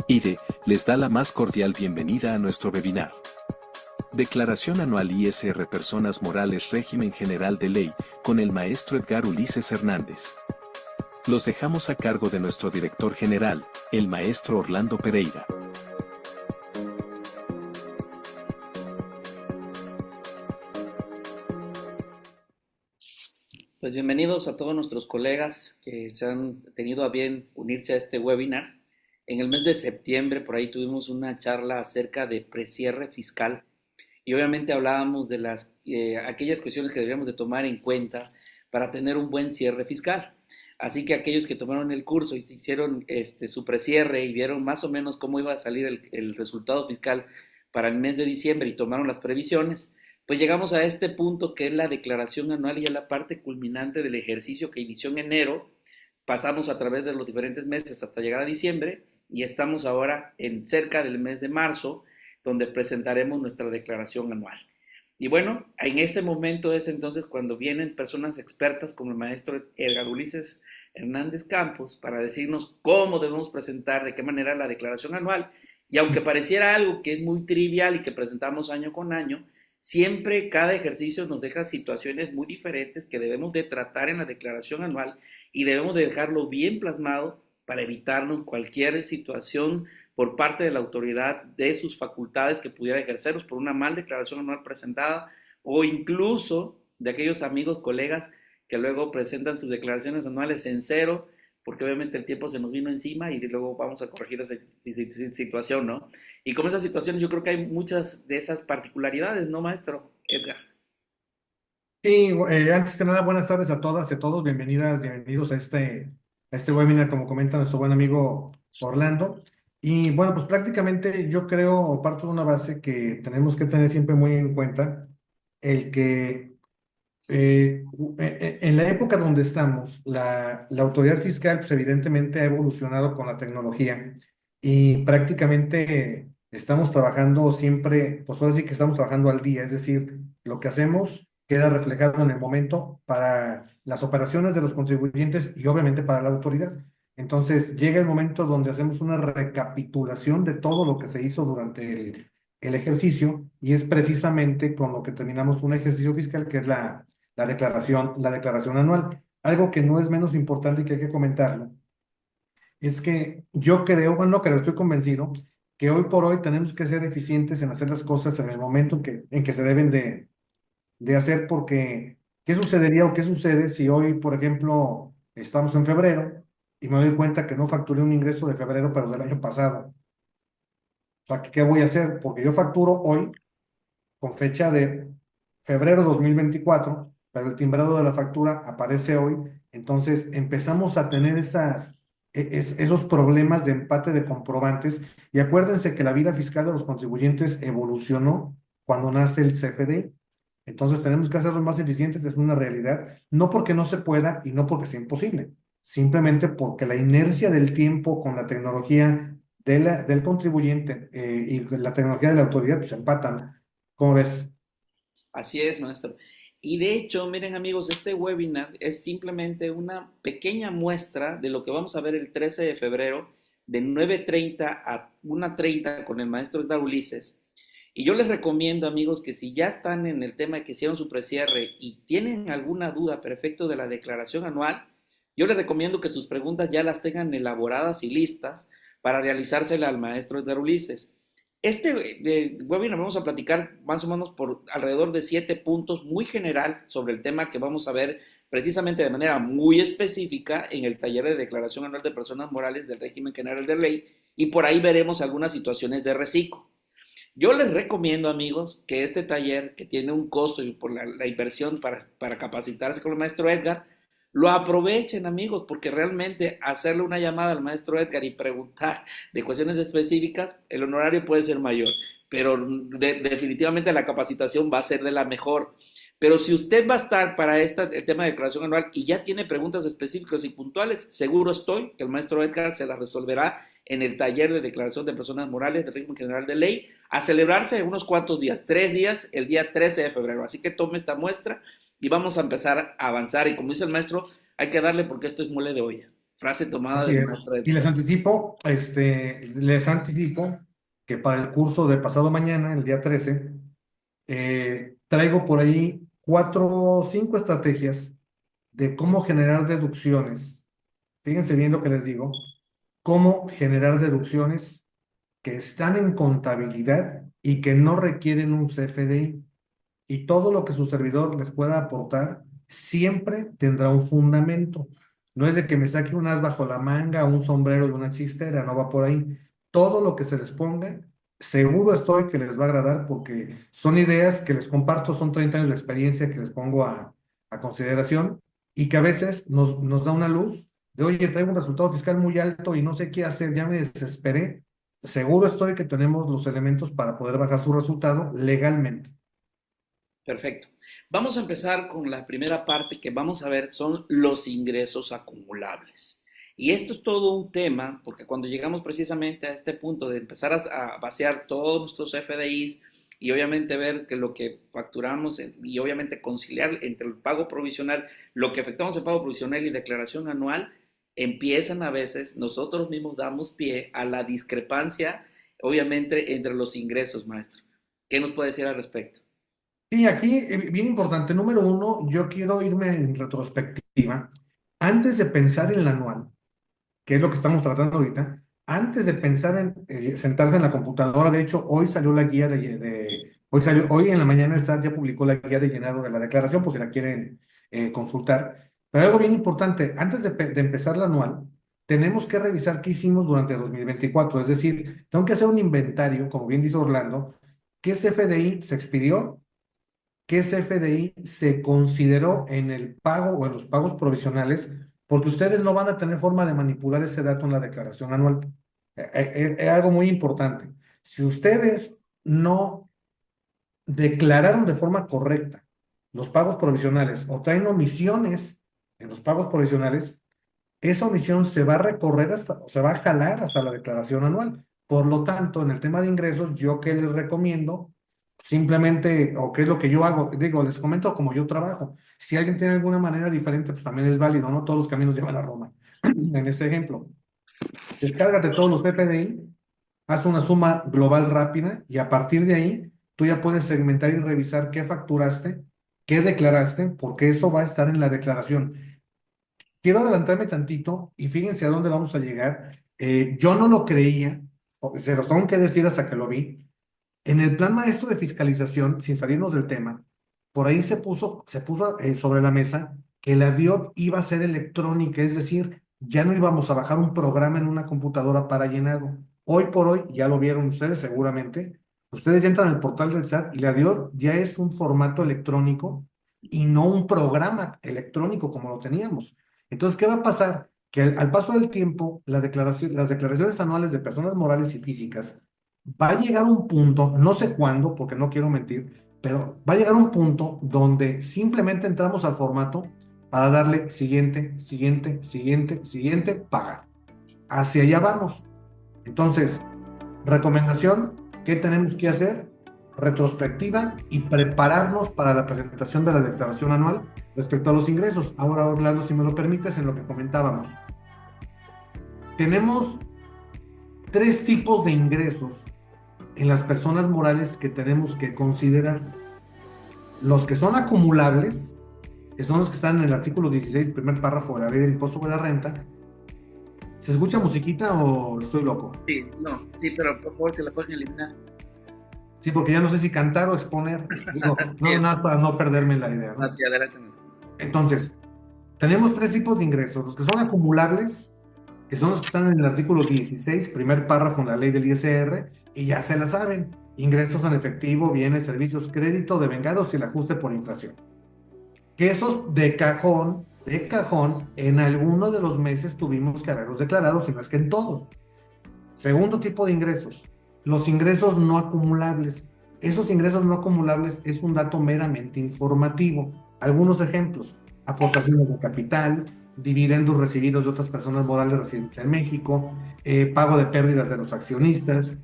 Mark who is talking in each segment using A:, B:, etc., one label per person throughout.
A: IDE les da la más cordial bienvenida a nuestro webinar. Declaración Anual ISR Personas Morales Régimen General de Ley, con el maestro Edgar Ulises Hernández. Los dejamos a cargo de nuestro director general, el maestro Orlando Pereira.
B: Pues bienvenidos a todos nuestros colegas que se han tenido a bien unirse a este webinar. En el mes de septiembre, por ahí tuvimos una charla acerca de precierre fiscal y obviamente hablábamos de aquellas cuestiones que deberíamos de tomar en cuenta para tener un buen cierre fiscal. Así que aquellos que tomaron el curso y se hicieron su precierre y vieron más o menos cómo iba a salir el resultado fiscal para el mes de diciembre y tomaron las previsiones, pues llegamos a este punto que es la declaración anual y es la parte culminante del ejercicio que inició en enero. Pasamos a través de los diferentes meses hasta llegar a diciembre y estamos ahora en cerca del mes de marzo, donde presentaremos nuestra declaración anual. Y bueno, en este momento es entonces cuando vienen personas expertas como el maestro Edgar Ulises Hernández Campos para decirnos cómo debemos presentar, de qué manera la declaración anual. Y aunque pareciera algo que es muy trivial y que presentamos año con año, siempre cada ejercicio nos deja situaciones muy diferentes que debemos de tratar en la declaración anual y debemos de dejarlo bien plasmado para evitarnos cualquier situación por parte de la autoridad de sus facultades que pudiera ejercerlos por una mal declaración anual presentada o incluso de aquellos amigos, colegas que luego presentan sus declaraciones anuales en cero porque obviamente el tiempo se nos vino encima y luego vamos a corregir esa situación, ¿no? Y con esas situaciones yo creo que hay muchas de esas particularidades, ¿no, maestro Edgar?
C: Sí, antes que nada, buenas tardes a todas y a todos. Bienvenidas, bienvenidos a este webinar, como comenta nuestro buen amigo Orlando. Y bueno, pues prácticamente yo creo, o parto de una base que tenemos que tener siempre muy en cuenta, el que en la época donde estamos, la autoridad fiscal, pues evidentemente ha evolucionado con la tecnología y prácticamente estamos trabajando siempre, pues ahora sí que estamos trabajando al día, es decir, lo que hacemos queda reflejado en el momento para las operaciones de los contribuyentes y obviamente para la autoridad. Entonces llega el momento donde hacemos una recapitulación de todo lo que se hizo durante el ejercicio y es precisamente con lo que terminamos un ejercicio fiscal que es la declaración anual. Algo que no es menos importante y que hay que comentarlo, es que yo creo, bueno, no creo, estoy convencido que hoy por hoy tenemos que ser eficientes en hacer las cosas en el momento en que se deben de hacer, porque ¿qué sucedería o qué sucede si hoy, por ejemplo, estamos en febrero y me doy cuenta que no facturé un ingreso de febrero, pero del año pasado? O sea, ¿qué voy a hacer? Porque yo facturo hoy con fecha de febrero 2024, pero el timbrado de la factura aparece hoy, entonces empezamos a tener esos problemas de empate de comprobantes y acuérdense que la vida fiscal de los contribuyentes evolucionó cuando nace el CFDI. Entonces tenemos que hacerlos más eficientes, es una realidad, no porque no se pueda y no porque sea imposible, simplemente porque la inercia del tiempo con la tecnología del contribuyente y la tecnología de la autoridad pues empatan. ¿Cómo ves?
B: Así es, maestro. Y de hecho, miren amigos, este webinar es simplemente una pequeña muestra de lo que vamos a ver el 13 de febrero de 9:30 a 1:30 con el maestro Edgar Ulises. Y yo les recomiendo, amigos, que si ya están en el tema de que hicieron su precierre y tienen alguna duda perfecto de la declaración anual, yo les recomiendo que sus preguntas ya las tengan elaboradas y listas para realizársela al maestro Edgar Ulises. Webinar vamos a platicar más o menos por alrededor de 7 puntos muy general sobre el tema que vamos a ver precisamente de manera muy específica en el taller de declaración anual de personas morales del régimen general de ley y por ahí veremos algunas situaciones de reciclo. Yo les recomiendo, amigos, que este taller, que tiene un costo y por la inversión para capacitarse con el maestro Edgar, lo aprovechen, amigos, porque realmente hacerle una llamada al maestro Edgar y preguntar de cuestiones específicas, el honorario puede ser mayor, pero definitivamente la capacitación va a ser de la mejor. Pero si usted va a estar para el tema de declaración anual y ya tiene preguntas específicas y puntuales, seguro estoy que el maestro Edgar se las resolverá en el taller de declaración de personas morales del régimen general de ley, a celebrarse en unos cuantos días, 3 días, el día 13 de febrero. Así que tome esta muestra y vamos a empezar a avanzar. Y como dice el maestro, hay que darle porque esto es mole de olla. Frase tomada
C: Así
B: del
C: es.
B: maestro
C: Y
B: Edgar.
C: les anticipo que para el curso de pasado mañana, el día 13, traigo por ahí 4 o 5 estrategias de cómo generar deducciones. Fíjense bien lo que les digo. Cómo generar deducciones que están en contabilidad y que no requieren un CFDI. Y todo lo que su servidor les pueda aportar siempre tendrá un fundamento. No es de que me saque un as bajo la manga, un sombrero y una chistera, no va por ahí. Todo lo que se les ponga, seguro estoy que les va a agradar porque son ideas que les comparto, son 30 años de experiencia que les pongo a consideración y que a veces nos da una luz de, oye, traigo un resultado fiscal muy alto y no sé qué hacer, ya me desesperé. Seguro estoy que tenemos los elementos para poder bajar su resultado legalmente.
B: Perfecto. Vamos a empezar con la primera parte que vamos a ver son los ingresos acumulables. Y esto es todo un tema, porque cuando llegamos precisamente a este punto de empezar a vaciar todos nuestros FDIs y obviamente ver que lo que facturamos y obviamente conciliar entre el pago provisional, lo que efectuamos en pago provisional y declaración anual, empiezan a veces, nosotros mismos damos pie a la discrepancia, obviamente, entre los ingresos, maestro. ¿Qué nos puede decir al respecto?
C: Sí, aquí, bien importante. Número uno, yo quiero irme en retrospectiva. Antes de pensar en el anual, que es lo que estamos tratando ahorita, antes de pensar en sentarse en la computadora, de hecho, hoy salió la guía hoy en la mañana el SAT ya publicó la guía de llenado de la declaración, por si la quieren consultar. Pero algo bien importante, antes de empezar el anual, tenemos que revisar qué hicimos durante 2024. Es decir, tengo que hacer un inventario, como bien dice Orlando, qué CFDI se expidió, qué CFDI se consideró en el pago o en los pagos provisionales, porque ustedes no van a tener forma de manipular ese dato en la declaración anual. Es algo muy importante. Si ustedes no declararon de forma correcta los pagos provisionales o traen omisiones en los pagos provisionales, esa omisión se va a recorrer hasta, o se va a jalar hasta la declaración anual. Por lo tanto, en el tema de ingresos, yo qué les recomiendo, simplemente, o qué es lo que yo hago, digo, les comento cómo yo trabajo. Si alguien tiene alguna manera diferente, pues también es válido, no todos los caminos llevan a Roma. En este ejemplo, descárgate todos los PPDI, haz una suma global rápida y a partir de ahí tú ya puedes segmentar y revisar qué facturaste, qué declaraste, porque eso va a estar en la declaración. Quiero adelantarme tantito y fíjense a dónde vamos a llegar. Yo no lo creía, se los tengo que decir hasta que lo vi. En el plan maestro de fiscalización, sin salirnos del tema, por ahí se puso sobre la mesa que la DIOP iba a ser electrónica, es decir, ya no íbamos a bajar un programa en una computadora para llenado. Hoy por hoy, ya lo vieron ustedes seguramente, ustedes ya entran al portal del SAT y la DIOP ya es un formato electrónico y no un programa electrónico como lo teníamos. Entonces, ¿qué va a pasar? Que al paso del tiempo, las declaraciones anuales de personas morales y físicas va a llegar un punto, no sé cuándo, porque no quiero mentir, pero va a llegar un punto donde simplemente entramos al formato para darle siguiente, siguiente, siguiente, siguiente, pagar. Hacia allá vamos. Entonces, recomendación, ¿qué tenemos que hacer? Retrospectiva y prepararnos para la presentación de la declaración anual respecto a los ingresos. Ahora, Orlando, si me lo permites, en lo que comentábamos. Tenemos 3 tipos de ingresos en las personas morales que tenemos que considerar. Los que son acumulables, que son los que están en el artículo 16, primer párrafo de la ley del impuesto sobre la renta. ¿Se escucha musiquita o estoy loco?
B: Sí, no, sí, pero por favor, se la pueden eliminar.
C: Sí, porque ya no sé si cantar o exponer. Digo, no, nada para no perderme la idea, ¿no?
B: Hacia adelante, maestro.
C: Entonces, tenemos 3 tipos de ingresos. Los que son acumulables, que son los que están en el artículo 16, primer párrafo en la ley del ISR, y ya se la saben. Ingresos en efectivo, bienes, servicios, crédito, devengados y el ajuste por inflación. Que esos de cajón, en alguno de los meses tuvimos que haberlos declarado, si no es que en todos. Segundo tipo de ingresos, los ingresos no acumulables. Esos ingresos no acumulables es un dato meramente informativo. Algunos ejemplos, aportaciones de capital, dividendos recibidos de otras personas morales residentes en México, pago de pérdidas de los accionistas,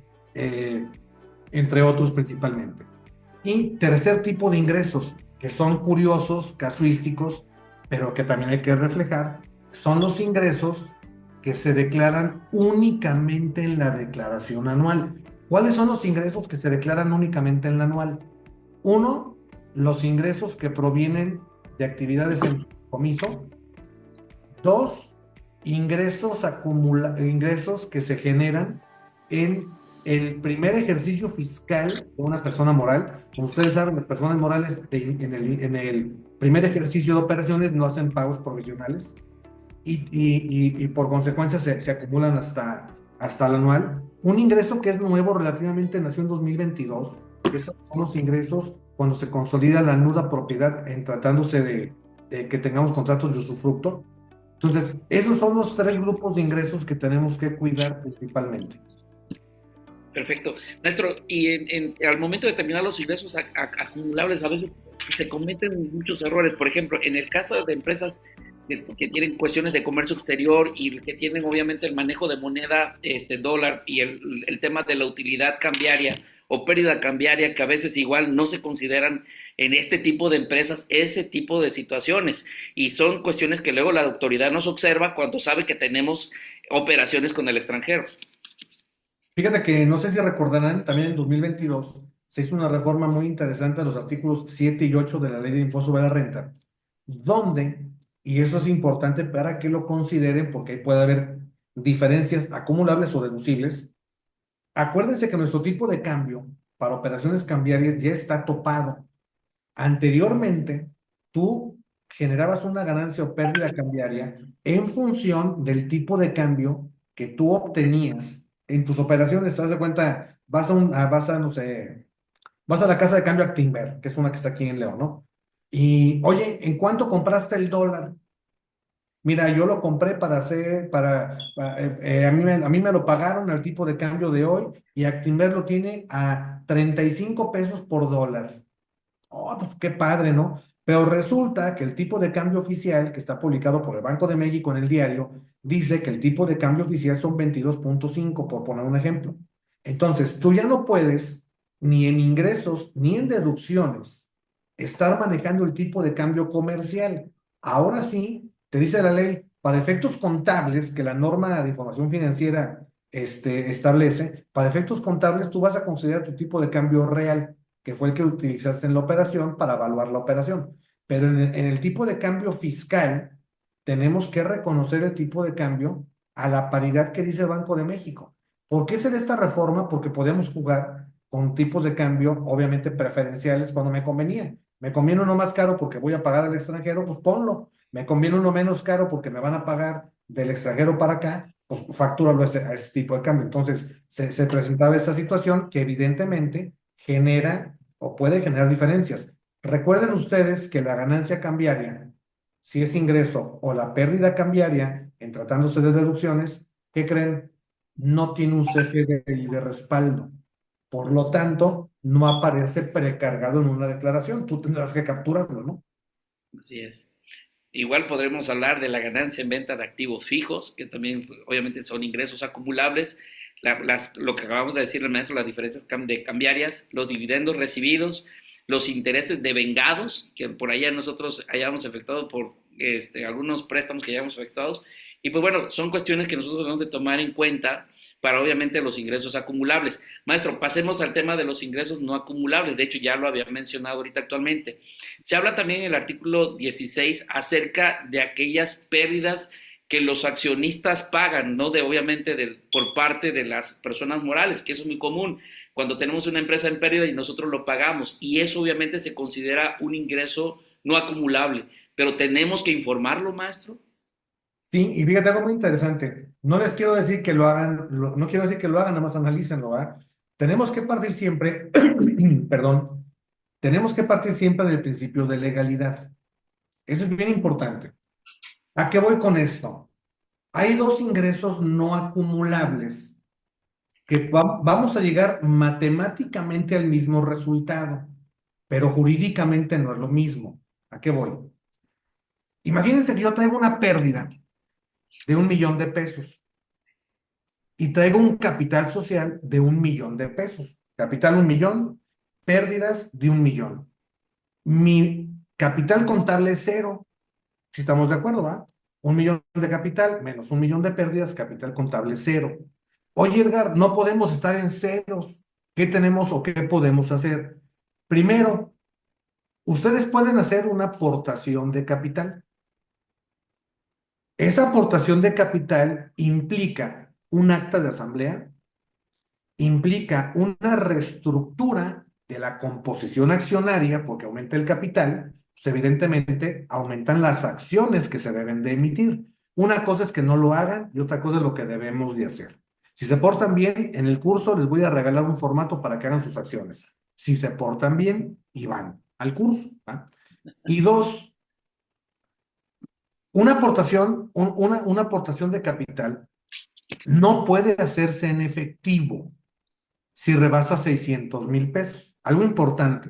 C: entre otros principalmente. Y tercer tipo de ingresos, que son curiosos, casuísticos, pero que también hay que reflejar, son los ingresos que se declaran únicamente en la declaración anual. ¿Cuáles son los ingresos que se declaran únicamente en la anual? Uno, los ingresos que provienen de actividades en comiso. Dos, ingresos que se generan en el primer ejercicio fiscal de una persona moral. Como ustedes saben, las personas morales en el primer ejercicio de operaciones no hacen pagos provisionales y por consecuencia se acumulan hasta el anual. Un ingreso que es nuevo relativamente nació en 2022, que esos son los ingresos cuando se consolida la nuda propiedad en tratándose de que tengamos contratos de usufructo. Entonces, esos son los tres grupos de ingresos que tenemos que cuidar principalmente.
B: Perfecto. Maestro, y al momento de determinar los ingresos acumulables, a veces se cometen muchos errores. Por ejemplo, en el caso de empresas que tienen cuestiones de comercio exterior y que tienen obviamente el manejo de moneda, dólar y el tema de la utilidad cambiaria o pérdida cambiaria, que a veces igual no se consideran en este tipo de empresas ese tipo de situaciones. Y son cuestiones que luego la autoridad nos observa cuando sabe que tenemos operaciones con el extranjero.
C: Fíjate que no sé si recordarán, también en 2022 se hizo una reforma muy interesante a los artículos 7 y 8 de la Ley de Impuesto sobre la Renta, donde, y eso es importante para que lo consideren porque puede haber diferencias acumulables o deducibles. Acuérdense que nuestro tipo de cambio para operaciones cambiarias ya está topado. Anteriormente, tú generabas una ganancia o pérdida cambiaria en función del tipo de cambio que tú obtenías en tus operaciones. Te das de cuenta, no sé, vas a la casa de cambio Actinver, que es una que está aquí en León, ¿no? Y, oye, ¿en cuánto compraste el dólar? Mira, yo lo compré a mí me lo pagaron al tipo de cambio de hoy y Actinver lo tiene a 35 pesos por dólar. Oh, pues qué padre, ¿no? Pero resulta que el tipo de cambio oficial que está publicado por el Banco de México en el diario dice que el tipo de cambio oficial son 22.5, por poner un ejemplo. Entonces, tú ya no puedes, ni en ingresos ni en deducciones, estar manejando el tipo de cambio comercial. Ahora sí, te dice la ley, para efectos contables que la norma de información financiera establece, para efectos contables tú vas a considerar tu tipo de cambio real, que fue el que utilizaste en la operación para evaluar la operación. Pero en el tipo de cambio fiscal, tenemos que reconocer el tipo de cambio a la paridad que dice el Banco de México. ¿Por qué se da esta reforma? Porque podemos jugar con tipos de cambio, obviamente preferenciales, cuando me convenía. Me conviene uno más caro porque voy a pagar al extranjero, pues ponlo. Me conviene uno menos caro porque me van a pagar del extranjero para acá, pues factúralo a ese tipo de cambio. Entonces, se presentaba esta situación que evidentemente genera o puede generar diferencias. Recuerden ustedes que la ganancia cambiaria, si es ingreso o la pérdida cambiaria, en tratándose de deducciones, ¿qué creen? No tiene un CFDI de respaldo. Por lo tanto, no aparece precargado en una declaración. Tú tendrás que capturarlo, ¿no?
B: Así es. Igual podremos hablar de la ganancia en venta de activos fijos, que también obviamente son ingresos acumulables, lo que acabamos de decir el maestro, las diferencias de cambiarias, los dividendos recibidos, los intereses devengados, que por allá nosotros hayamos efectuado por algunos préstamos que hayamos efectuado. Y pues bueno, son cuestiones que nosotros debemos de tomar en cuenta para obviamente los ingresos acumulables. Maestro, pasemos al tema de los ingresos no acumulables. De hecho, ya lo había mencionado ahorita actualmente. Se habla también en el artículo 16 acerca de aquellas pérdidas que los accionistas pagan, ¿no? Obviamente por parte de las personas morales, que eso es muy común cuando tenemos una empresa en pérdida y nosotros lo pagamos. Y eso obviamente se considera un ingreso no acumulable. Pero tenemos que informarlo, maestro.
C: Sí, y fíjate algo muy interesante. No les quiero decir que lo hagan, no quiero decir que lo hagan, nada más analícenlo, ¿verdad? Tenemos que partir siempre, perdón, tenemos que partir siempre del principio de legalidad. Eso es bien importante. ¿A qué voy con esto? Hay dos ingresos no acumulables que vamos a llegar matemáticamente al mismo resultado, pero jurídicamente no es lo mismo. ¿A qué voy? Imagínense que yo traigo una pérdida de 1 millón de pesos y traigo un capital social de 1 millón de pesos. Capital 1 millón, pérdidas de 1 millón. Mi capital contable es cero, si estamos de acuerdo, ¿va? 1 millón de capital menos 1 millón de pérdidas, capital contable cero. Oye, Edgar, no podemos estar en ceros. ¿Qué tenemos o qué podemos hacer? Primero, ustedes pueden hacer una aportación de capital. Esa aportación de capital implica un acta de asamblea, implica una reestructura de la composición accionaria, porque aumenta el capital, pues evidentemente aumentan las acciones que se deben de emitir. Una cosa es que no lo hagan y otra cosa es lo que debemos de hacer. Si se portan bien, en el curso les voy a regalar un formato para que hagan sus acciones. Si se portan bien y van al curso, ¿va? Y dos, una aportación de capital no puede hacerse en efectivo si rebasa 600,000 pesos. Algo importante.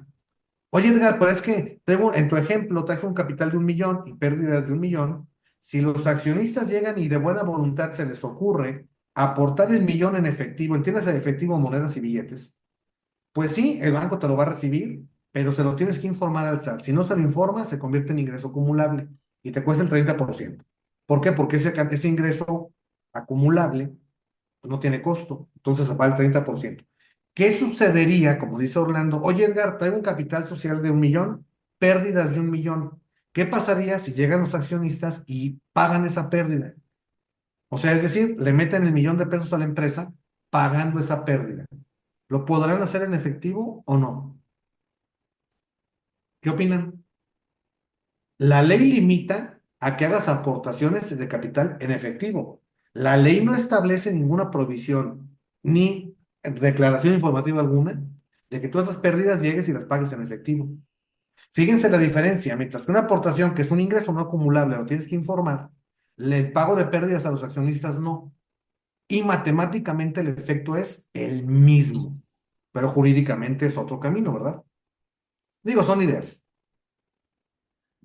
C: Oye, Edgar, pero es que en tu ejemplo traes un capital de 1 millón y pérdidas de 1 millón. Si los accionistas llegan y de buena voluntad se les ocurre aportar el millón en efectivo, entiendes, en efectivo, monedas y billetes, pues sí, el banco te lo va a recibir, pero se lo tienes que informar al SAT. Si no se lo informa, se convierte en ingreso acumulable y te cuesta el 30%. ¿Por qué? Porque ese ingreso acumulable pues, no tiene costo, entonces va al 30%. ¿Qué sucedería, como dice Orlando? Oye, Edgar, traigo un capital social de 1 millón, pérdidas de 1 millón. ¿Qué pasaría si llegan los accionistas y pagan esa pérdida? O sea, es decir, le meten el millón de pesos a la empresa pagando esa pérdida. ¿Lo podrán hacer en efectivo o no? ¿Qué opinan? La ley limita a que hagas aportaciones de capital en efectivo. La ley no establece ninguna provisión ni declaración informativa alguna de que tú esas pérdidas llegues y las pagues en efectivo. Fíjense la diferencia. Mientras que una aportación, que es un ingreso no acumulable, lo tienes que informar, el pago de pérdidas a los accionistas no. Y matemáticamente el efecto es el mismo, pero jurídicamente es otro camino, ¿verdad? Digo, son ideas.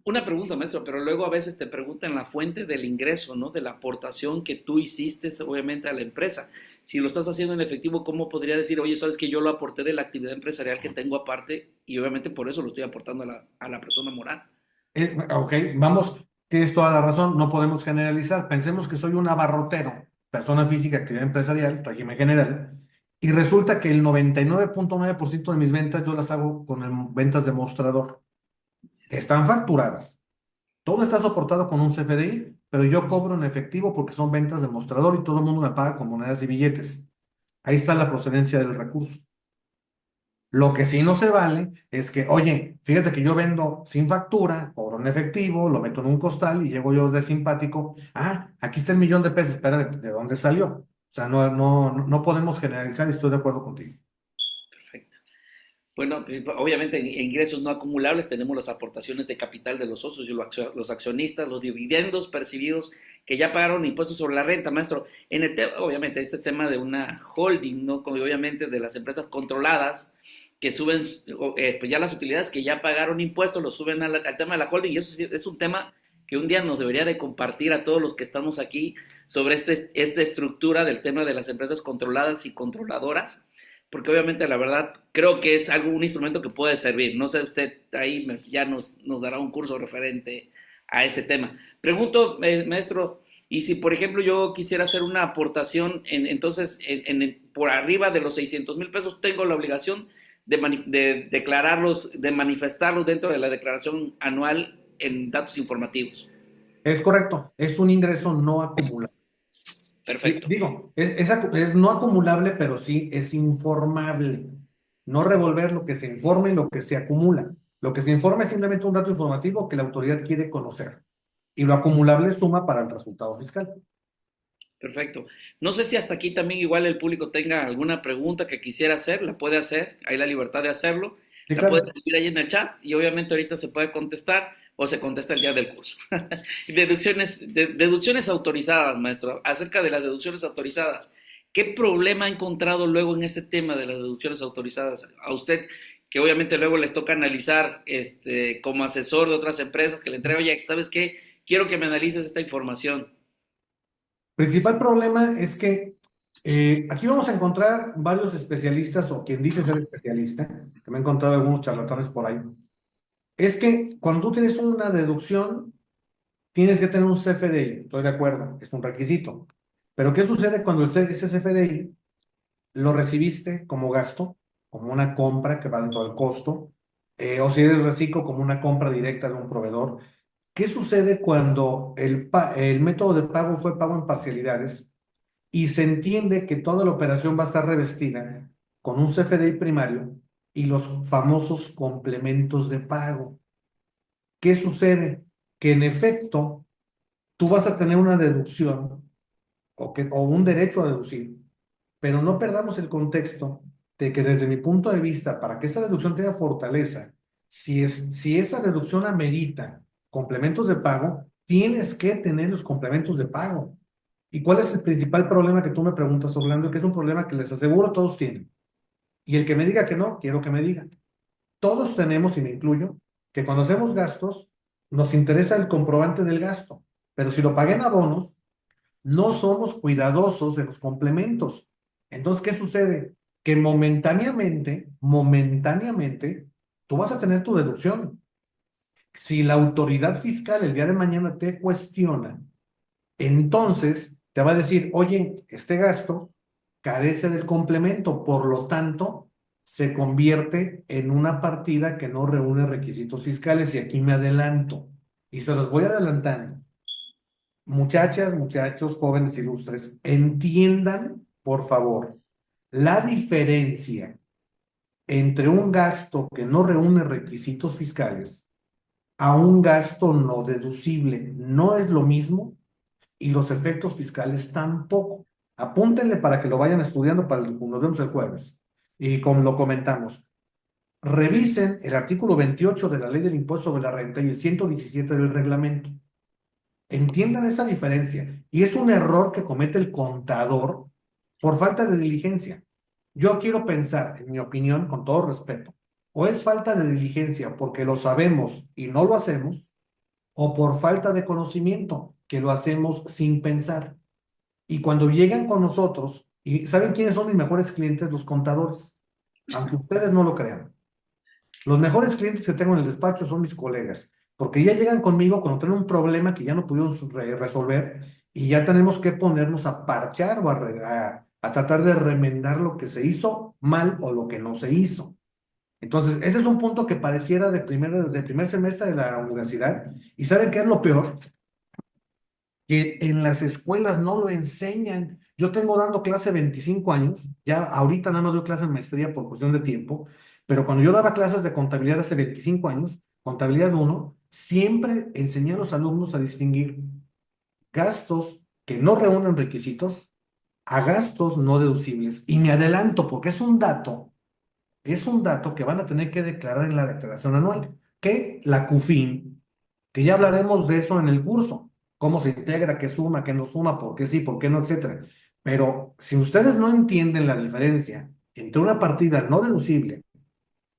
B: Una pregunta, maestro, pero luego a veces te preguntan la fuente del ingreso, ¿no? De la aportación que tú hiciste, obviamente, a la empresa. Si lo estás haciendo en efectivo, ¿cómo podría decir, oye, sabes que yo lo aporté de la actividad empresarial que tengo aparte y obviamente por eso lo estoy aportando a la persona moral?
C: Ok, vamos, tienes toda la razón, no podemos generalizar. Pensemos que soy un abarrotero, persona física, actividad empresarial, régimen general, y resulta que el 99.9% de mis ventas yo las hago con ventas de mostrador. Están facturadas. Todo está soportado con un CFDI, pero yo cobro en efectivo porque son ventas de mostrador y todo el mundo me paga con monedas y billetes. Ahí está la procedencia del recurso. Lo que sí no se vale es que, oye, fíjate que yo vendo sin factura, cobro en efectivo, lo meto en un costal y llego yo de simpático. Ah, aquí está el millón de pesos, espera, ¿de dónde salió? O sea, no podemos generalizar y estoy de acuerdo contigo.
B: Perfecto. Bueno, obviamente en ingresos no acumulables tenemos las aportaciones de capital de los socios y los accionistas, los dividendos percibidos que ya pagaron impuestos sobre la renta, maestro. En el tema, obviamente, este tema de una holding, ¿no? Como obviamente de las empresas controladas que suben pues ya las utilidades que ya pagaron impuestos, lo suben al tema de la holding y eso es un tema que un día nos debería de compartir a todos los que estamos aquí sobre esta estructura del tema de las empresas controladas y controladoras porque obviamente la verdad creo que es algo, un instrumento que puede servir. No sé, usted ahí ya nos dará un curso referente a ese tema. Pregunto, maestro, y si por ejemplo yo quisiera hacer una aportación, entonces por arriba de los 600,000 pesos, tengo la obligación de declararlos, de manifestarlos dentro de la declaración anual en datos informativos.
C: Es correcto, es un ingreso no acumulable.
B: Perfecto.
C: Digo, es no acumulable, pero sí es informable. No revolver lo que se informa y lo que se acumula. Lo que se informa es simplemente un dato informativo que la autoridad quiere conocer. Y lo acumulable suma para el resultado fiscal.
B: Perfecto. No sé si hasta aquí también igual el público tenga alguna pregunta que quisiera hacer, la puede hacer, hay la libertad de hacerlo,
C: Sí,
B: la puede
C: claro.
B: escribir ahí en el chat y obviamente ahorita se puede contestar o se contesta el día del curso. Deducciones autorizadas, maestro, acerca de las deducciones autorizadas. ¿Qué problema ha encontrado luego en ese tema de las deducciones autorizadas? A usted, que obviamente luego les toca analizar como asesor de otras empresas que le entrega, oye, ¿sabes qué? Quiero que me analices esta información.
C: Principal problema es que aquí vamos a encontrar varios especialistas o quien dice ser especialista, que me han encontrado algunos charlatanes por ahí. Es que cuando tú tienes una deducción, tienes que tener un CFDI, estoy de acuerdo, es un requisito. Pero ¿qué sucede cuando ese CFDI lo recibiste como gasto, como una compra que va dentro del costo, o si eres reciclo, como una compra directa de un proveedor? ¿Qué sucede cuando el método de pago fue pago en parcialidades y se entiende que toda la operación va a estar revestida con un CFDI primario y los famosos complementos de pago? ¿Qué sucede? Que en efecto tú vas a tener una deducción o un derecho a deducir, pero no perdamos el contexto de que desde mi punto de vista, para que esa deducción tenga fortaleza, si esa deducción amerita complementos de pago, tienes que tener los complementos de pago. ¿Y cuál es el principal problema que tú me preguntas, Orlando? Que es un problema que les aseguro todos tienen. Y el que me diga que no, quiero que me diga. Todos tenemos, y me incluyo, que cuando hacemos gastos, nos interesa el comprobante del gasto. Pero si lo pagué en abonos, no somos cuidadosos de los complementos. Entonces, ¿qué sucede? Que momentáneamente, tú vas a tener tu deducción. Si la autoridad fiscal el día de mañana te cuestiona, entonces te va a decir, oye, este gasto carece del complemento, por lo tanto, se convierte en una partida que no reúne requisitos fiscales. Y aquí me adelanto, y se los voy adelantando. Muchachas, muchachos, jóvenes ilustres, entiendan, por favor, la diferencia entre un gasto que no reúne requisitos fiscales a un gasto no deducible. No es lo mismo, y los efectos fiscales tampoco. Apúntenle para que lo vayan estudiando para nos vemos el jueves. Y como lo comentamos, revisen el artículo 28 de la Ley del Impuesto sobre la Renta y el 117 del reglamento. Entiendan esa diferencia. Y es un error que comete el contador por falta de diligencia. Yo quiero pensar, en mi opinión, con todo respeto, o es falta de diligencia porque lo sabemos y no lo hacemos, o por falta de conocimiento, que lo hacemos sin pensar. Y cuando llegan con nosotros, y ¿saben quiénes son mis mejores clientes? Los contadores, aunque ustedes no lo crean. Los mejores clientes que tengo en el despacho son mis colegas, porque ya llegan conmigo cuando tienen un problema que ya no pudieron resolver y ya tenemos que ponernos a parchar o a tratar de remendar lo que se hizo mal o lo que no se hizo. Entonces, ese es un punto que pareciera de primer semestre de la universidad. ¿Y saben qué es lo peor? Que en las escuelas no lo enseñan. Yo tengo dando clase 25 años, ya ahorita nada más doy clase en maestría por cuestión de tiempo, pero cuando yo daba clases de contabilidad hace 25 años, contabilidad uno, siempre enseñé a los alumnos a distinguir gastos que no reúnen requisitos a gastos no deducibles. Y me adelanto porque es un dato que van a tener que declarar en la declaración anual, que la CUFIN, que ya hablaremos de eso en el curso, cómo se integra, qué suma, qué no suma, por qué sí, por qué no, etcétera. Pero si ustedes no entienden la diferencia entre una partida no deducible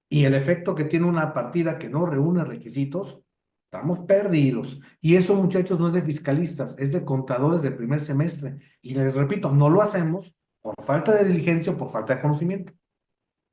C: y el efecto que tiene una partida que no reúne requisitos, estamos perdidos. Y eso, muchachos, no es de fiscalistas, es de contadores de primer semestre. Y les repito, no lo hacemos por falta de diligencia o por falta de conocimiento.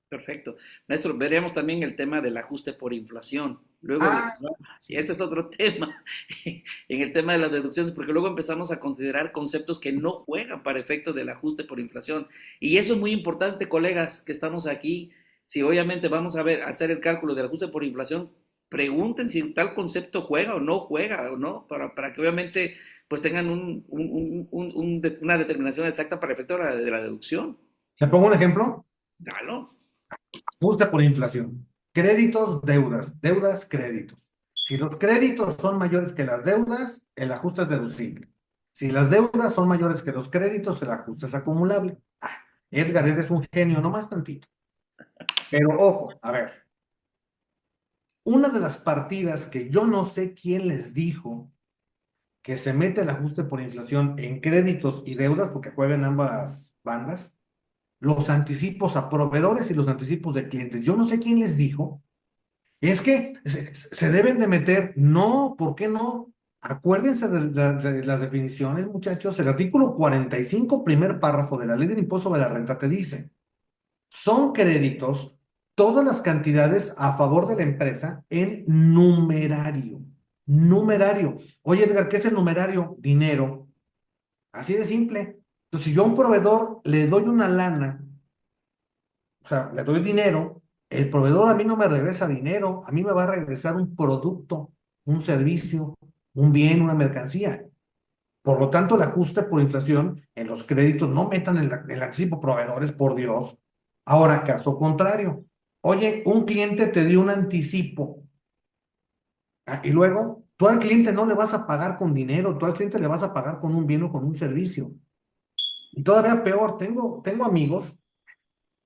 B: Perfecto. Maestro, veremos también el tema del ajuste por inflación. Luego,
C: Ah,
B: ¿no?
C: sí.
B: Ese es otro tema, en el tema de las deducciones, porque luego empezamos a considerar conceptos que no juegan para efecto del ajuste por inflación. Y eso es muy importante, colegas, que estamos aquí. Si obviamente vamos a ver, a hacer el cálculo del ajuste por inflación, pregunten si tal concepto juega o no, para que obviamente pues tengan una determinación exacta para efecto de la deducción.
C: ¿Te pongo un ejemplo?
B: Dalo.
C: Ajuste por inflación. Créditos, deudas, deudas, créditos. Si los créditos son mayores que las deudas, el ajuste es deducible. Si las deudas son mayores que los créditos, el ajuste es acumulable. Ah, Edgar, eres un genio, no más tantito. Pero ojo, a ver, una de las partidas que yo no sé quién les dijo que se mete el ajuste por inflación en créditos y deudas, porque juegan ambas bandas, los anticipos a proveedores y los anticipos de clientes. Yo no sé quién les dijo. Es que se deben de meter. No, ¿por qué no? Acuérdense de las definiciones, muchachos. El artículo 45, primer párrafo de la Ley del Impuesto sobre la Renta te dice, son créditos todas las cantidades a favor de la empresa en numerario. Numerario. Oye, Edgar, ¿qué es el numerario? Dinero. Así de simple. Entonces, si yo a un proveedor le doy una lana, o sea, le doy dinero, el proveedor a mí no me regresa dinero, a mí me va a regresar un producto, un servicio, un bien, una mercancía. Por lo tanto, el ajuste por inflación en los créditos, no metan el anticipo proveedores, por Dios. Ahora, caso contrario. Oye, un cliente te dio un anticipo, y luego tú al cliente no le vas a pagar con dinero, tú al cliente le vas a pagar con un bien o con un servicio. Y todavía peor, tengo amigos,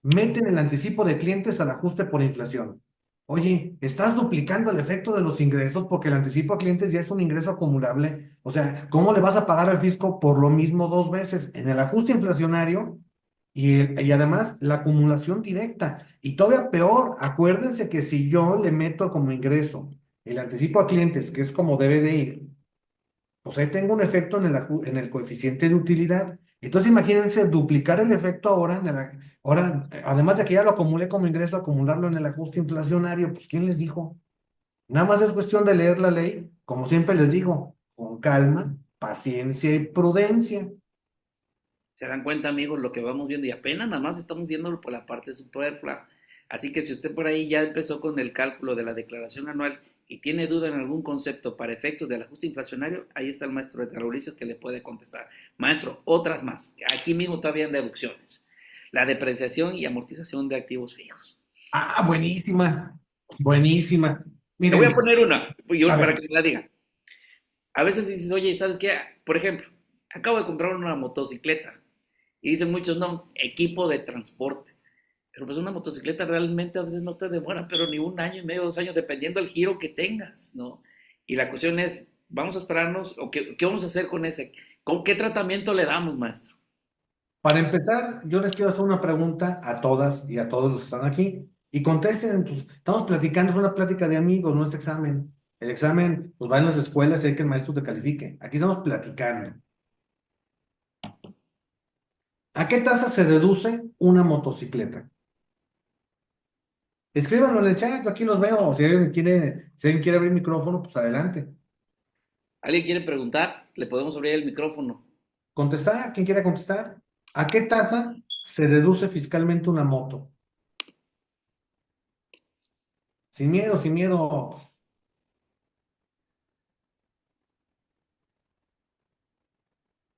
C: meten el anticipo de clientes al ajuste por inflación. Oye, estás duplicando el efecto de los ingresos porque el anticipo a clientes ya es un ingreso acumulable. O sea, ¿cómo le vas a pagar al fisco por lo mismo dos veces? En el ajuste inflacionario y además la acumulación directa. Y todavía peor, acuérdense que si yo le meto como ingreso el anticipo a clientes, que es como debe de ir, pues ahí tengo un efecto en el coeficiente de utilidad. Entonces imagínense duplicar el efecto ahora, ahora, además de que ya lo acumulé como ingreso, acumularlo en el ajuste inflacionario, pues ¿quién les dijo? Nada más es cuestión de leer la ley, como siempre les digo, con calma, paciencia y prudencia.
B: Se dan cuenta, amigos, lo que vamos viendo y apenas nada más estamos viéndolo por la parte superflua. Así que si usted por ahí ya empezó con el cálculo de la declaración anual y tiene duda en algún concepto para efectos del ajuste inflacionario, ahí está el maestro Edgar Ulises que le puede contestar. Maestro, otras más. Aquí mismo todavía en deducciones. La depreciación y amortización de activos fijos.
C: Ah, buenísima, buenísima.
B: Le voy a
C: Miren,
B: poner una,
C: a
B: yo para
C: ver,
B: que me la diga. A veces dices, oye, ¿sabes qué? Por ejemplo, acabo de comprar una motocicleta. Y dicen muchos, no, equipo de transporte. Pero pues una motocicleta realmente a veces no te demora, pero ni un año y medio, 2 años, dependiendo del giro que tengas, ¿no? Y la cuestión es, ¿vamos a esperarnos o qué vamos a hacer con ese? ¿Con qué tratamiento le damos, maestro?
C: para empezar, yo les quiero hacer una pregunta a todas y a todos los que están aquí. Y contesten, pues estamos platicando, es una plática de amigos, no es examen. El examen, pues va en las escuelas y hay que el maestro te califique. Aquí estamos platicando. ¿A qué tasa se deduce una motocicleta? Escríbanlo en el chat, yo aquí los veo. Si alguien quiere abrir micrófono, pues adelante.
B: ¿Alguien quiere preguntar? Le podemos abrir el micrófono.
C: ¿Contestar? ¿Quién quiere contestar? ¿A qué tasa se deduce fiscalmente una moto? Sin miedo, sin miedo.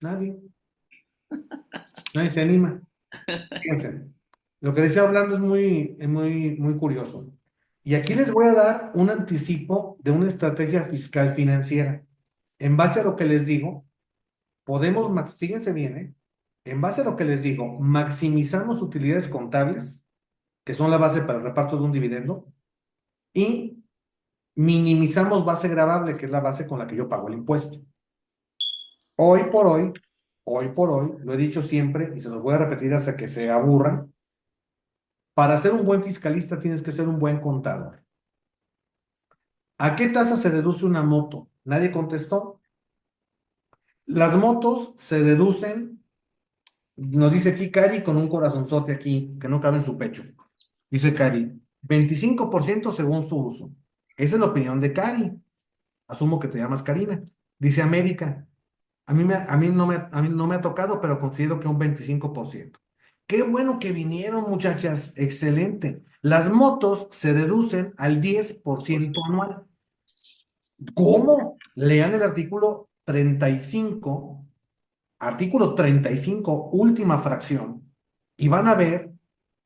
C: Nadie. Nadie se anima. Fíjense, lo que les estoy hablando es muy curioso. Y aquí les voy a dar un anticipo de una estrategia fiscal financiera. En base a lo que les digo, fíjense bien, ¿eh? En base a lo que les digo, maximizamos utilidades contables, que son la base para el reparto de un dividendo, y minimizamos base gravable, que es la base con la que yo pago el impuesto. Hoy por hoy, hoy por hoy, lo he dicho siempre y se los voy a repetir hasta que se aburran. Para ser un buen fiscalista tienes que ser un buen contador. ¿A qué tasa se deduce una moto? Nadie contestó. Las motos se deducen, nos dice aquí Cari con un corazonzote aquí que no cabe en su pecho. Dice Cari, 25% según su uso. Esa es la opinión de Cari. Asumo que te llamas Karina. Dice América, a mí no me ha tocado, pero considero que un 25%. Qué bueno que vinieron, muchachas. Excelente. Las motos se deducen al 10% anual. ¿Cómo? Lean el artículo 35, última fracción, y van a ver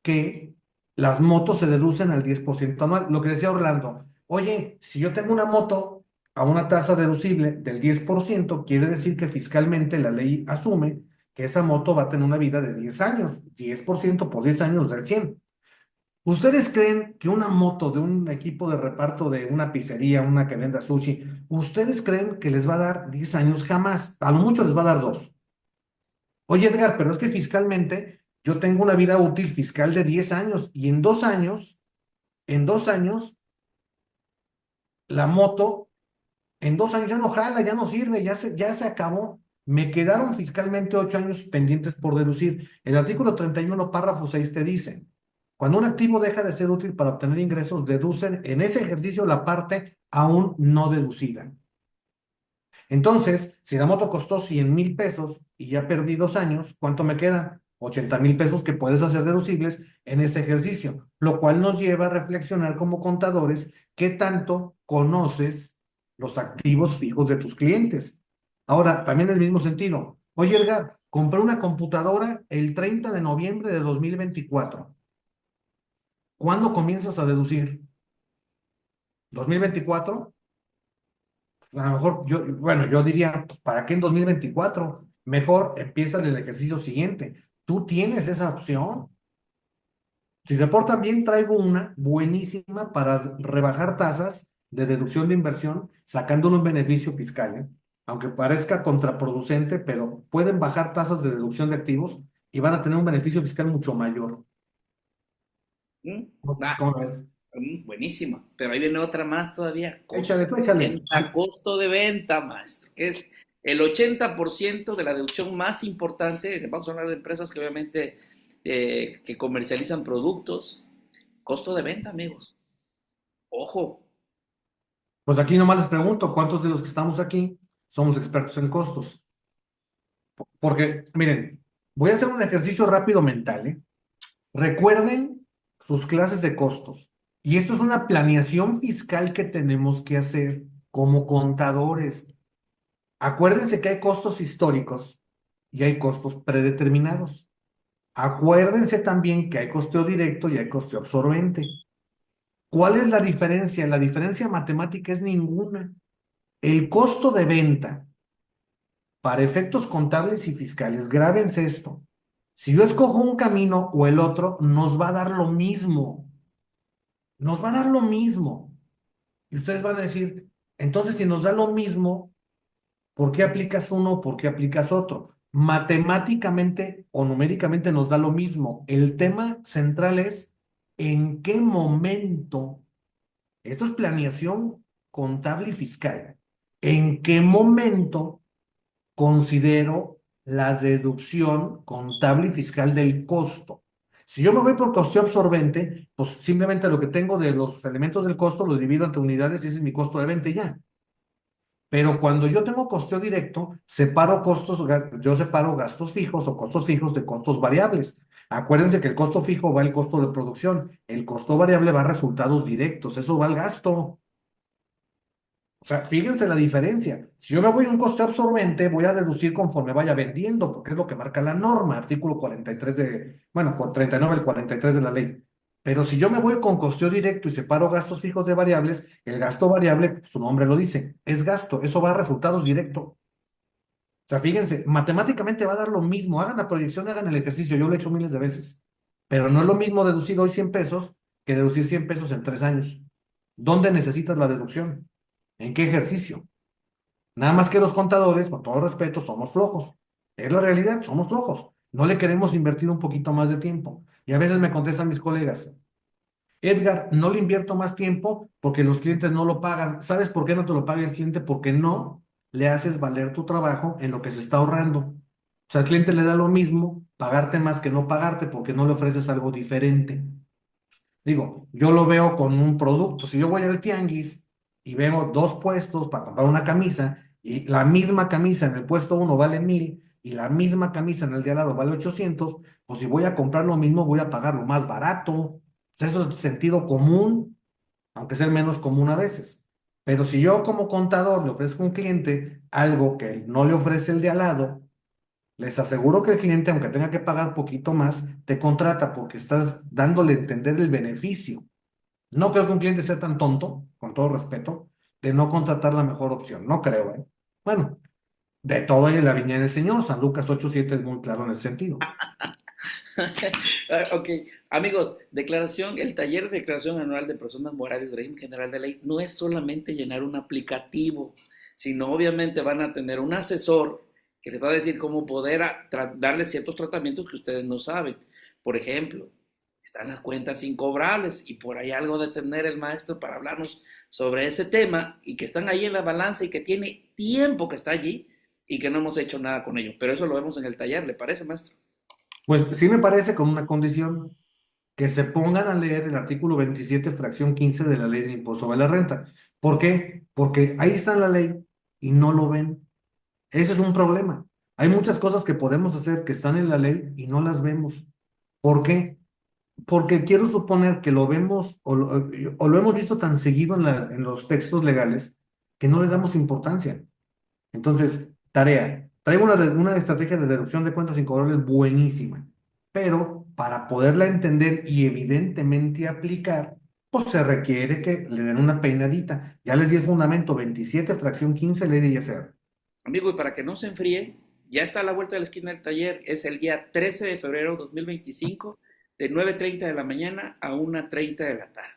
C: que las motos se deducen al 10% anual. Lo que decía Orlando, oye, si yo tengo una moto a una tasa deducible del 10%, quiere decir que fiscalmente la ley asume que esa moto va a tener una vida de 10 años, 10% por 10 años del 100. ¿Ustedes creen que una moto de un equipo de reparto de una pizzería, una que venda sushi, ustedes creen que les va a dar 10 años? Jamás? A lo mucho les va a dar dos. Oye, Edgar, pero es que fiscalmente yo tengo una vida útil fiscal de 10 años y en dos años, la moto, en 2 años ya no jala, ya no sirve, ya se acabó. Me quedaron fiscalmente 8 años pendientes por deducir. El artículo 31, párrafo 6 te dice, cuando un activo deja de ser útil para obtener ingresos, deducen en ese ejercicio la parte aún no deducida. Entonces, si la moto costó 100,000 pesos y ya perdí 2 años, ¿cuánto me queda? 80,000 pesos que puedes hacer deducibles en ese ejercicio, lo cual nos lleva a reflexionar como contadores qué tanto conoces los activos fijos de tus clientes. Ahora, también en el mismo sentido, oye, Edgar, compré una computadora el 30 de noviembre de 2024. ¿Cuándo comienzas a deducir? ¿2024? A lo mejor bueno, yo diría, pues, ¿para qué en 2024? Mejor empieza el ejercicio siguiente. Tú tienes esa opción. Si se portan bien, traigo una buenísima para rebajar tasas de deducción de inversión, sacándole un beneficio fiscal, ¿eh? Aunque parezca contraproducente, pero pueden bajar tasas de deducción de activos y van a tener un beneficio fiscal mucho mayor.
B: ¿Mm?
C: ¿Cómo
B: Ah,
C: cómo ves?
B: buenísima. Pero ahí viene otra más todavía.
C: Échale,
B: Costo
C: tú
B: de
C: échale.
B: venta, costo de venta, maestro. Que es el 80% de la deducción más importante. Vamos a hablar de empresas que obviamente que comercializan productos. Costo de venta, amigos. Ojo.
C: Pues aquí nomás les pregunto, ¿cuántos de los que estamos aquí somos expertos en costos? Porque, miren, voy a hacer un ejercicio rápido mental, ¿eh? Recuerden sus clases de costos. Y esto es una planeación fiscal que tenemos que hacer como contadores. Acuérdense que hay costos históricos y hay costos predeterminados. Acuérdense también que hay costeo directo y hay costeo absorbente. ¿Cuál es la diferencia? La diferencia matemática es ninguna. El costo de venta para efectos contables y fiscales, grábense esto. Si yo escojo un camino o el otro, nos va a dar lo mismo. Nos va a dar lo mismo. Y ustedes van a decir, entonces si nos da lo mismo, ¿por qué aplicas uno? ¿Por qué aplicas otro? Matemáticamente o numéricamente nos da lo mismo. El tema central es en qué momento, esto es planeación contable y fiscal, en qué momento considero la deducción contable y fiscal del costo. Si yo me voy por costo absorbente, pues simplemente lo que tengo de los elementos del costo lo divido entre unidades y ese es mi costo de venta y ya. Pero cuando yo tengo costeo directo, separo costos, yo separo gastos fijos o costos fijos de costos variables. Acuérdense que el costo fijo va al costo de producción, el costo variable va a resultados directos, eso va al gasto. O sea, fíjense la diferencia. Si yo me voy a un coste absorbente, voy a deducir conforme vaya vendiendo, porque es lo que marca la norma, artículo 43 bueno, con 39 al 43 de la ley. Pero si yo me voy con costeo directo y separo gastos fijos de variables, el gasto variable, su nombre lo dice, es gasto, eso va a resultados directos. O sea, fíjense, matemáticamente va a dar lo mismo. Hagan la proyección, hagan el ejercicio, yo lo he hecho miles de veces. Pero no es lo mismo deducir hoy 100 pesos que deducir 100 pesos en 3 años. ¿Dónde necesitas la deducción? ¿En qué ejercicio? Nada más que los contadores, con todo respeto, somos flojos. Es la realidad, somos flojos. No le queremos invertir un poquito más de tiempo. Y a veces me contestan mis colegas, Edgar, no le invierto más tiempo porque los clientes no lo pagan. ¿Sabes por qué no te lo paga el cliente? Porque no le haces valer tu trabajo en lo que se está ahorrando. O sea, al cliente le da lo mismo pagarte más que no pagarte porque no le ofreces algo diferente. Digo, yo lo veo con un producto. Si yo voy al tianguis y veo dos puestos para comprar una camisa y la misma camisa en el puesto uno vale 1,000 y la misma camisa en el de al lado vale 800, pues si voy a comprar lo mismo voy a pagar lo más barato. Eso es sentido común, aunque sea el menos común a veces. Pero si yo como contador le ofrezco a un cliente algo que no le ofrece el de al lado, les aseguro que el cliente, aunque tenga que pagar poquito más, te contrata porque estás dándole a entender el beneficio. No creo que un cliente sea tan tonto, con todo respeto, de no contratar la mejor opción. No creo, ¿eh? Bueno, de todo hay en la viña del Señor. San Lucas 8:7 es muy claro en ese sentido.
B: Ok, amigos, declaración, el taller de declaración anual de personas morales de régimen general de ley no es solamente llenar un aplicativo, sino obviamente van a tener un asesor que les va a decir cómo poder darles ciertos tratamientos que ustedes no saben. Por ejemplo, están las cuentas incobrables y por ahí algo de tener el maestro para hablarnos sobre ese tema y que están ahí en la balanza y que tiene tiempo que está allí y que no hemos hecho nada con ello. Pero eso lo vemos en el taller, ¿le parece, maestro?
C: Pues sí me parece con una condición, que se pongan a leer el artículo 27 fracción 15 de la ley del impuesto sobre la renta. ¿Por qué? Porque ahí está en la ley. y no lo ven. Ese es un problema. Hay muchas cosas que podemos hacer que están en la ley y no las vemos. ¿Por qué? Porque quiero suponer que lo vemos o lo hemos visto tan seguido en los textos legales que no le damos importancia. Entonces, tarea. Traigo una estrategia de deducción de cuentas incobrables buenísima, pero para poderla entender y evidentemente aplicar, pues se requiere que le den una peinadita. Ya les di el fundamento 27 fracción 15 ley de ISR.
B: Amigo, y para que no se enfríe, ya está a la vuelta de la esquina del taller. Es el día 13 de febrero de 2025, de 9:30 de la mañana a 1:30 de la tarde.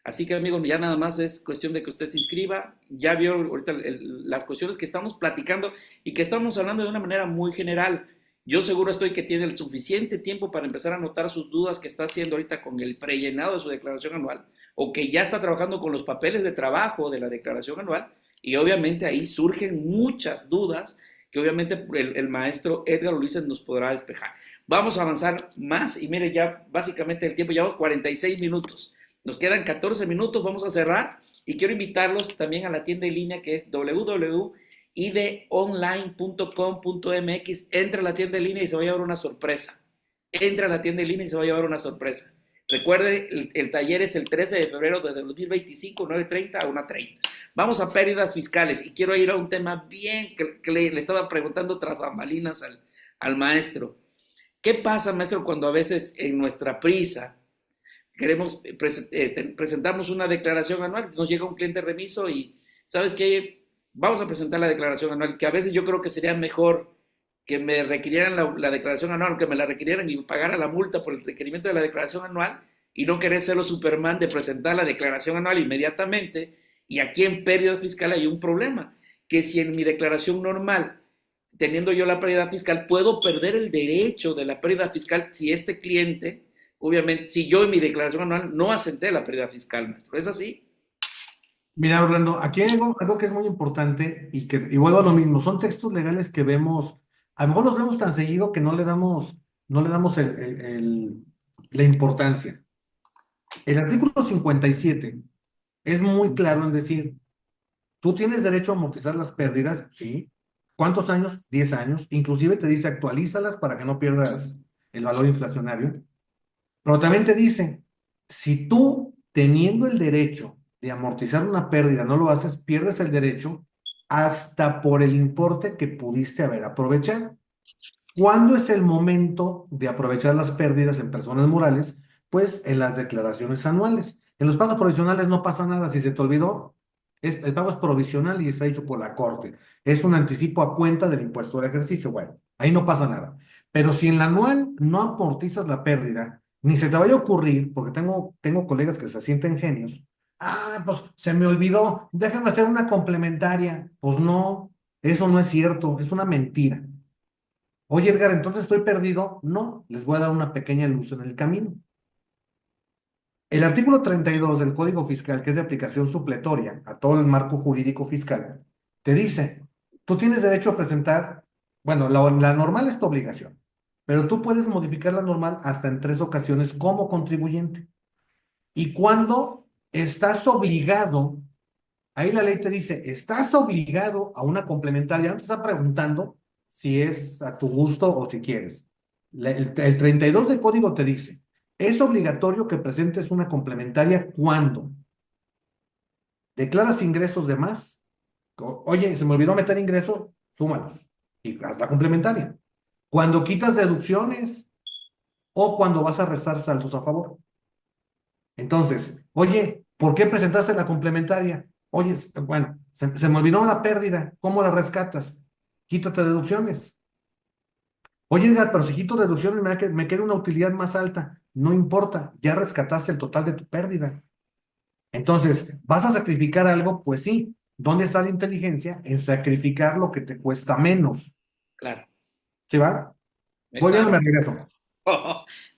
B: Así que, amigo, ya nada más es cuestión de que usted se inscriba. Ya vio ahorita las cuestiones que estamos platicando y que estamos hablando de una manera muy general. Yo seguro estoy que tiene el suficiente tiempo para empezar a anotar sus dudas que está haciendo ahorita con el prellenado de su declaración anual, o que ya está trabajando con los papeles de trabajo de la declaración anual, y obviamente ahí surgen muchas dudas que obviamente el maestro Edgar Ulises nos podrá despejar. Vamos a avanzar más y mire, ya básicamente el tiempo, llevamos 46 minutos. Nos quedan 14 minutos, vamos a cerrar y quiero invitarlos también a la tienda en línea que es www.ideonline.com.mx. Entra a la tienda en línea y se va a llevar una sorpresa. Entra a la tienda en línea y se va a llevar una sorpresa. Recuerde, el taller es el 13 de febrero de 2025, 9:30 a 1:30. Vamos a pérdidas fiscales y quiero ir a un tema bien que le estaba preguntando tras bambalinas al maestro. ¿Qué pasa, maestro, cuando a veces en nuestra prisa queremos, presentamos una declaración anual, nos llega un cliente remiso y, ¿sabes qué? Vamos a presentar la declaración anual, que a veces yo creo que sería mejor que me requirieran la declaración anual, que me la requirieran y pagara la multa por el requerimiento de la declaración anual y no querer ser los Superman de presentar la declaración anual inmediatamente. Y aquí en pérdidas fiscales hay un problema, que si en mi declaración normal, teniendo yo la pérdida fiscal, puedo perder el derecho de la pérdida fiscal si este cliente, obviamente, si yo en mi declaración anual no asenté la pérdida fiscal, maestro. ¿Es así?
C: Mira, Orlando, aquí hay algo que es muy importante y vuelvo a lo mismo. Son textos legales que vemos, a lo mejor los vemos tan seguido que no le damos la importancia. El artículo 57 es muy claro en decir, tú tienes derecho a amortizar las pérdidas, sí. ¿Cuántos años? 10 años. Inclusive te dice actualízalas para que no pierdas el valor inflacionario. Pero también te dice, si tú teniendo el derecho de amortizar una pérdida no lo haces, pierdes el derecho hasta por el importe que pudiste haber aprovechado. ¿Cuándo es el momento de aprovechar las pérdidas en personas morales? Pues en las declaraciones anuales. En los pagos provisionales no pasa nada. Si se te olvidó, el pago es provisional y está hecho por la corte. Es un anticipo a cuenta del impuesto del ejercicio. Bueno, ahí no pasa nada. Pero si en la anual no amortizas la pérdida, ni se te vaya a ocurrir, porque tengo colegas que se sienten genios. Ah, pues se me olvidó, déjame hacer una complementaria. Pues no, eso no es cierto, es una mentira. Oye, Edgar, entonces estoy perdido. No, les voy a dar una pequeña luz en el camino. El artículo 32 del Código Fiscal, que es de aplicación supletoria a todo el marco jurídico fiscal, te dice, tú tienes derecho a presentar, bueno, la normal es tu obligación, pero tú puedes modificar la normal hasta en 3 ocasiones como contribuyente. Y cuando estás obligado, ahí la ley te dice, estás obligado a una complementaria, no te está preguntando si es a tu gusto o si quieres. El 32 del código te dice, es obligatorio que presentes una complementaria cuando declaras ingresos de más. Oye, se me olvidó meter ingresos, súmalos y haz la complementaria. Cuando quitas deducciones o cuando vas a restar saldos a favor. Entonces, oye, ¿por qué presentaste la complementaria? Oye, bueno, se me olvidó la pérdida. ¿Cómo la rescatas? Quítate deducciones. Oye, Edgar, pero si quito deducciones me queda una utilidad más alta. No importa, ya rescataste el total de tu pérdida. Entonces, ¿vas a sacrificar algo? Pues sí. ¿Dónde está la inteligencia? En sacrificar lo que te cuesta menos.
B: Claro.
C: ¿Sí va? Voy
B: Está.
C: bien, me regreso.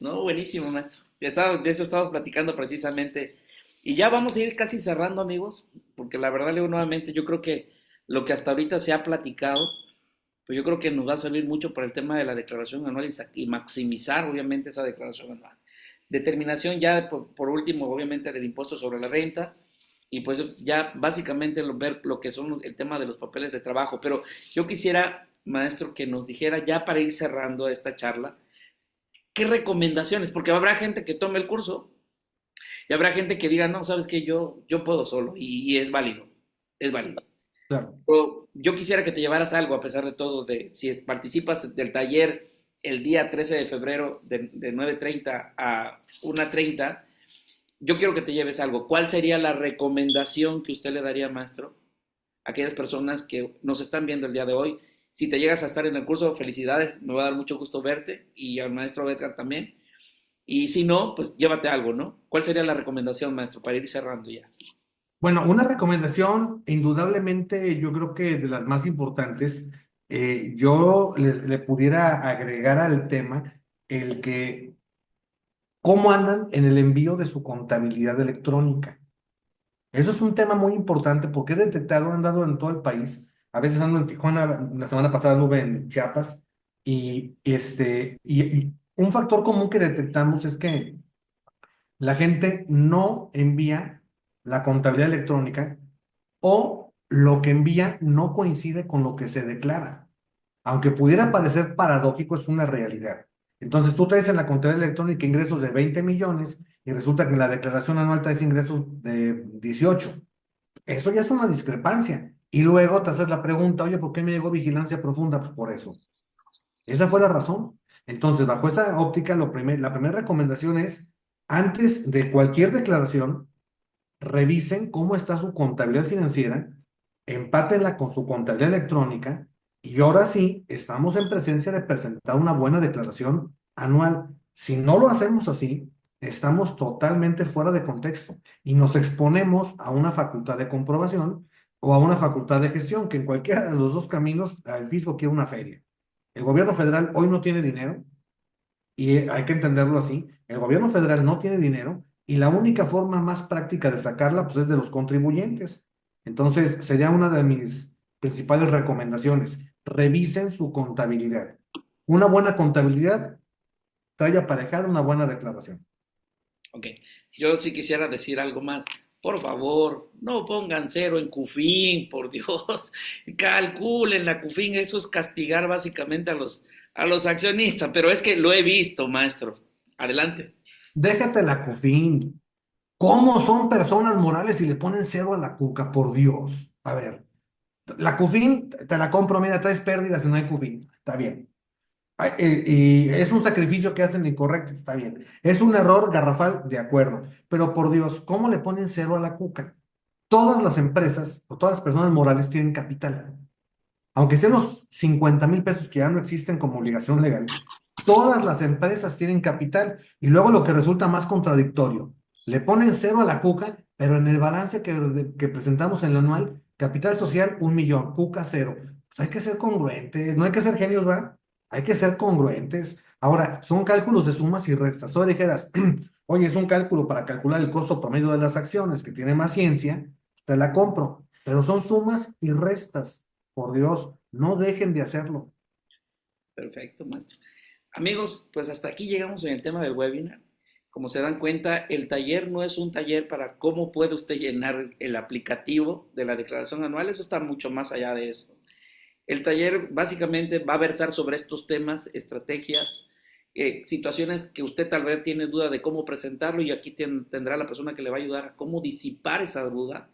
B: No, buenísimo, maestro. De eso estamos platicando precisamente. Y ya vamos a ir casi cerrando, amigos, porque la verdad, Leo, nuevamente, yo creo que lo que hasta ahorita se ha platicado, pues yo creo que nos va a servir mucho para el tema de la declaración anual y maximizar, obviamente, esa declaración anual. Determinación ya, por último, obviamente, del impuesto sobre la renta. y pues ya básicamente ver lo que son el tema de los papeles de trabajo. Pero yo quisiera, maestro, que nos dijera ya para ir cerrando esta charla, ¿qué recomendaciones? Porque habrá gente que tome el curso y habrá gente que diga, no, sabes que yo puedo solo y es válido, es válido.
C: Claro.
B: Pero yo quisiera que te llevaras algo a pesar de todo, de si participas del taller el día 13 de febrero de 9:30 a 1:30, yo quiero que te lleves algo. ¿Cuál sería la recomendación que usted le daría, maestro, a aquellas personas que nos están viendo el día de hoy? Si te llegas a estar en el curso, felicidades, me va a dar mucho gusto verte y al maestro Edgar también. Y si no, pues llévate algo, ¿no? ¿Cuál sería la recomendación, maestro, para ir cerrando ya?
C: Bueno, una recomendación, indudablemente, yo creo que de las más importantes, yo le pudiera agregar al tema el que cómo andan en el envío de su contabilidad electrónica. Eso es un tema muy importante porque he detectado, han dado en todo el país. A veces ando en Tijuana, la semana pasada anduve en Chiapas, y un factor común que detectamos es que la gente no envía la contabilidad electrónica o lo que envía no coincide con lo que se declara. Aunque pudiera parecer paradójico, es una realidad. Entonces tú traes en la contabilidad electrónica ingresos de 20 millones y resulta que en la declaración anual traes ingresos de 18. Eso ya es una discrepancia. Y luego te haces la pregunta, oye, ¿por qué me llegó vigilancia profunda? Pues por eso. Esa fue la razón. Entonces, bajo esa óptica, la primera recomendación es, antes de cualquier declaración, revisen cómo está su contabilidad financiera, empátenla con su contabilidad electrónica y ahora sí, estamos en presencia de presentar una buena declaración anual. Si no lo hacemos así, estamos totalmente fuera de contexto y nos exponemos a una facultad de comprobación o a una facultad de gestión, que en cualquiera de los dos caminos, el fisco quiere una feria. El gobierno federal hoy no tiene dinero y hay que entenderlo así. El gobierno federal no tiene dinero y la única forma más práctica de sacarla pues, es de los contribuyentes. Entonces, sería una de mis principales recomendaciones. Revisen su contabilidad. Una buena contabilidad trae aparejada una buena declaración.
B: Ok, yo sí quisiera decir algo más. Por favor, no pongan cero en Cufín, por Dios. Calculen la Cufín, eso es castigar básicamente a los accionistas, pero es que lo he visto, maestro. Adelante.
C: Déjate la COFIN. ¿Cómo son personas morales si le ponen cero a la cuca? Por Dios. A ver, la COFIN te la compro, mira, traes pérdidas y no hay COFIN. Está bien. Y es un sacrificio que hacen incorrecto, está bien. Es un error garrafal, de acuerdo. Pero por Dios, ¿cómo le ponen cero a la cuca? Todas las empresas o todas las personas morales tienen capital. Aunque sean los 50,000 pesos que ya no existen como obligación legal, todas las empresas tienen capital. Y luego lo que resulta más contradictorio, le ponen cero a la cuca, pero en el balance que presentamos en el anual, capital social 1 millón, cuca cero. Pues hay que ser congruentes, no hay que ser genios, ¿va? Hay que ser congruentes. Ahora, son cálculos de sumas y restas. Tú dijeras, oye, es un cálculo para calcular el costo promedio de las acciones, que tiene más ciencia, te la compro, pero son sumas y restas. Por Dios, no dejen de hacerlo.
B: Perfecto, maestro. Amigos, pues hasta aquí llegamos en el tema del webinar. Como se dan cuenta, el taller no es un taller para cómo puede usted llenar el aplicativo de la declaración anual, eso está mucho más allá de eso. El taller básicamente va a versar sobre estos temas, estrategias, situaciones que usted tal vez tiene duda de cómo presentarlo y aquí tendrá la persona que le va a ayudar a cómo disipar esa duda.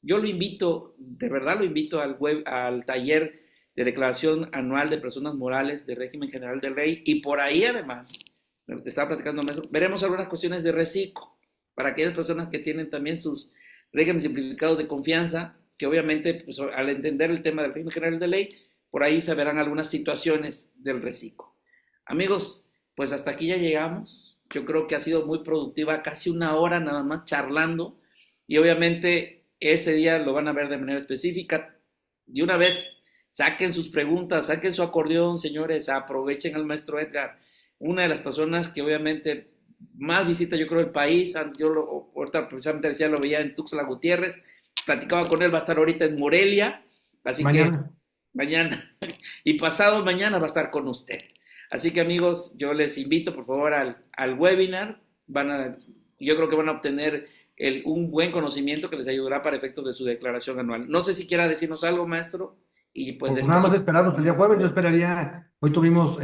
B: Yo lo invito, de verdad lo invito al taller de declaración anual de personas morales de régimen general de ley y por ahí además, lo que estaba platicando maestro, veremos algunas cuestiones de reciclo para aquellas personas que tienen también sus regímenes simplificados de confianza, que obviamente pues, al entender el tema del régimen general de ley, por ahí se verán algunas situaciones del reciclo. Amigos, pues hasta aquí ya llegamos. Yo creo que ha sido muy productiva, casi una hora nada más charlando y obviamente ese día lo van a ver de manera específica. De una vez, saquen sus preguntas, saquen su acordeón, señores, aprovechen al maestro Edgar, una de las personas que obviamente más visita yo creo el país. Ahorita precisamente decía, lo veía en Tuxtla Gutiérrez, platicaba con él, va a estar ahorita en Morelia, así que
C: Mañana.
B: mañana y pasado mañana va a estar con usted. Así que amigos, yo les invito por favor al webinar, yo creo que van a obtener un buen conocimiento que les ayudará para efectos de su declaración anual. No sé si quiera decirnos algo, maestro, y pues
C: Pues nada
B: después.
C: más esperarnos el día jueves. Yo esperaría, hoy tuvimos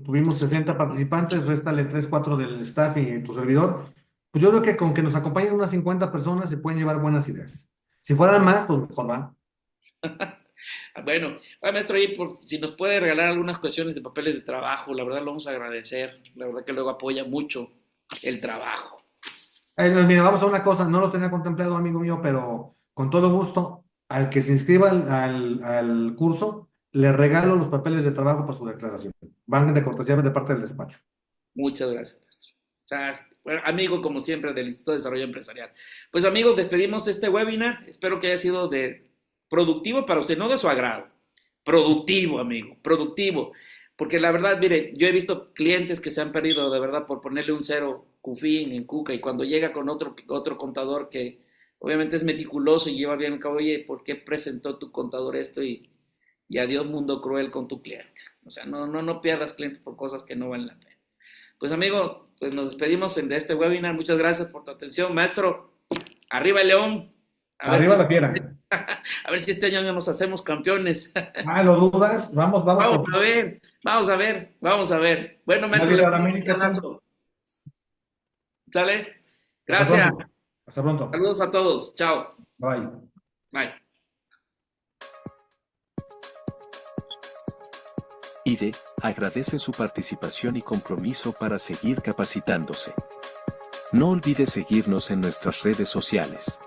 C: tuvimos 60 participantes, réstale 3, 4 del staff y tu servidor. Pues yo creo que con que nos acompañen unas 50 personas se pueden llevar buenas ideas. Si fueran más, pues mejor va.
B: Bueno, maestro, y si nos puede regalar algunas cuestiones de papeles de trabajo, la verdad lo vamos a agradecer. La verdad que luego apoya mucho el trabajo.
C: Mira, vamos a una cosa, no lo tenía contemplado, amigo mío, pero con todo gusto, al que se inscriba al curso, le regalo los papeles de trabajo para su declaración. Van de cortesía de parte del despacho.
B: Muchas gracias, maestro. O sea, bueno, amigo, como siempre, del Instituto de Desarrollo Empresarial. Pues amigos, despedimos este webinar. Espero que haya sido productivo para usted, no de su agrado. Productivo, amigo, productivo. Porque la verdad, mire, yo he visto clientes que se han perdido de verdad por ponerle un cero Cufín en Cuca y cuando llega con otro contador que obviamente es meticuloso y lleva bien el cabo, oye, ¿por qué presentó tu contador esto? Y adiós mundo cruel con tu cliente. O sea, no pierdas clientes por cosas que no valen la pena. Pues amigo, pues nos despedimos de este webinar. Muchas gracias por tu atención. Maestro, arriba el León.
C: Arriba la fiera.
B: A ver si este año nos hacemos campeones.
C: ¿Lo dudas? Vamos
B: Vamos
C: por
B: a ver, vamos a ver, vamos a ver. Bueno, maestro,
C: Nadie
B: le
C: a la
B: mando un
C: América.
B: abrazo. ¿Sale?
C: Hasta
B: Gracias.
C: pronto. Hasta pronto.
B: Saludos a todos. Chao.
C: Bye.
B: Bye.
A: IDE agradece su participación y compromiso para seguir capacitándose. No olvide seguirnos en nuestras redes sociales.